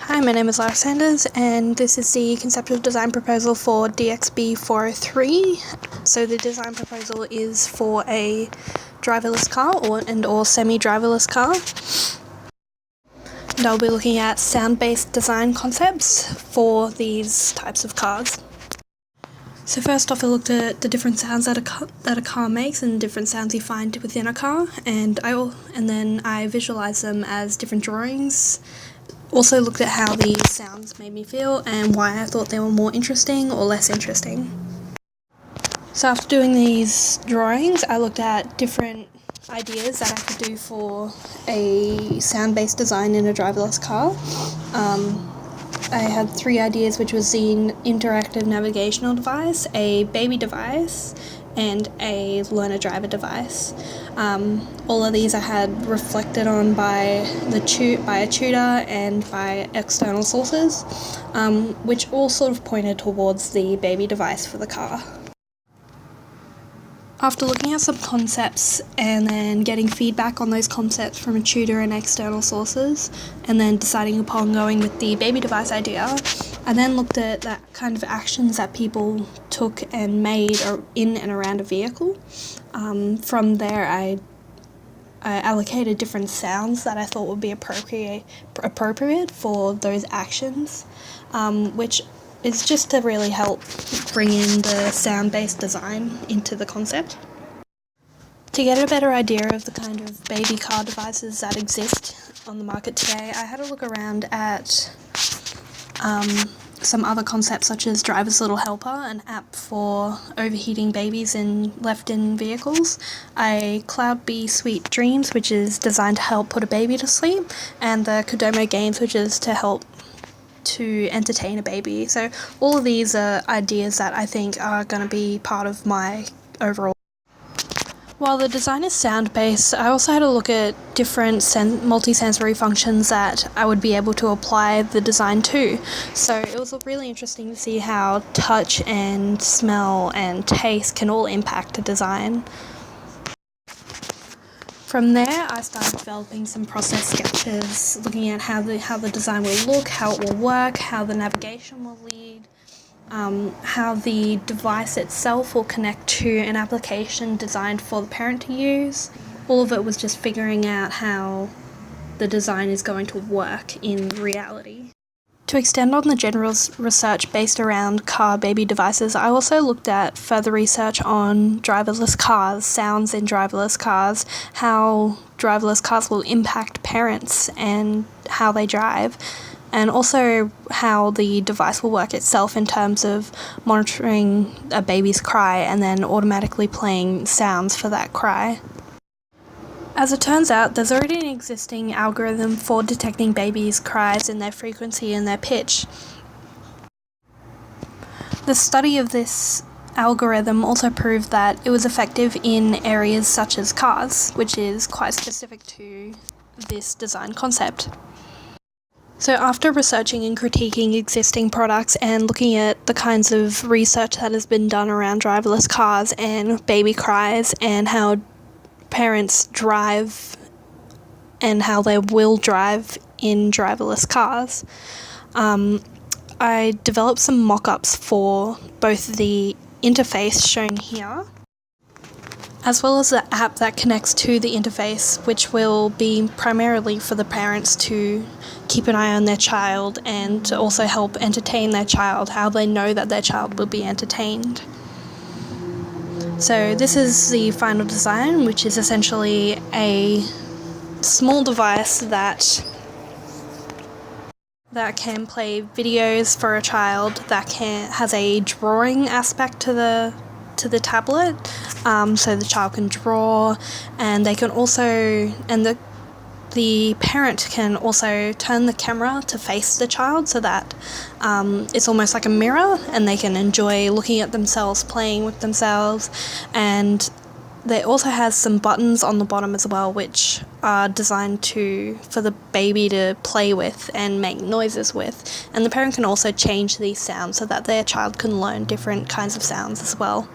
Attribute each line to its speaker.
Speaker 1: Hi, my name is Lara Sanders, and this is the conceptual design proposal for DXB403. So the design proposal is for a driverless car or semi-driverless car. And I'll be looking at sound-based design concepts for these types of cars. So first off, I looked at the different sounds that a car makes and different sounds you find within a car, and then I visualized them as different drawings. Also looked at how the sounds made me feel and why I thought they were more interesting or less interesting. So after doing these drawings, I looked at different ideas that I could do for a sound-based design in a driverless car. I had 3 ideas, which was the interactive navigational device, a baby device, and a learner driver device. All of these I had reflected on by a tutor and by external sources, which all sort of pointed towards the baby device for the car. After looking at some concepts and then getting feedback on those concepts from a tutor and external sources, and then deciding upon going with the baby device idea, I then looked at that kind of actions that people took and made in and around a vehicle. From there, I allocated different sounds that I thought would be appropriate for those actions, which is just to really help bring in the sound-based design into the concept. To get a better idea of the kind of baby car devices that exist on the market today, I had a look around at some other concepts such as Driver's Little Helper, an app for overheating babies left in vehicles, a Cloud Bee Sweet Dreams, which is designed to help put a baby to sleep, and the Kodomo Games, which is to help to entertain a baby. So all of these are ideas that I think are going to be part of my overall. While the design is sound-based, I also had a look at different multi-sensory functions that I would be able to apply the design to. So it was really interesting to see how touch and smell and taste can all impact a design. From there, I started developing some process sketches, looking at how the design will look, how it will work, how the navigation will lead, how the device itself will connect to an application designed for the parent to use. All of it was just figuring out how the design is going to work in reality. To extend on the general research based around car baby devices, I also looked at further research on driverless cars, sounds in driverless cars, how driverless cars will impact parents and how they drive, and also how the device will work itself in terms of monitoring a baby's cry and then automatically playing sounds for that cry. As it turns out, there's already an existing algorithm for detecting babies' cries in their frequency and their pitch. The study of this algorithm also proved that it was effective in areas such as cars, which is quite specific to this design concept. So after researching and critiquing existing products and looking at the kinds of research that has been done around driverless cars and baby cries and how parents drive and how they will drive in driverless cars, I developed some mock-ups for both the interface shown here as well as the app that connects to the interface, which will be primarily for the parents to keep an eye on their child and to also help entertain their child, how they know that their child will be entertained. So this is the final design, which is essentially a small device that can play videos for a child, that has a drawing aspect to the tablet, so the child can draw, and they can also, and the parent can also turn the camera to face the child so that it's almost like a mirror and they can enjoy looking at themselves, playing with themselves. And there also has some buttons on the bottom as well, which are designed for the baby to play with and make noises with. And the parent can also change these sounds so that their child can learn different kinds of sounds as well.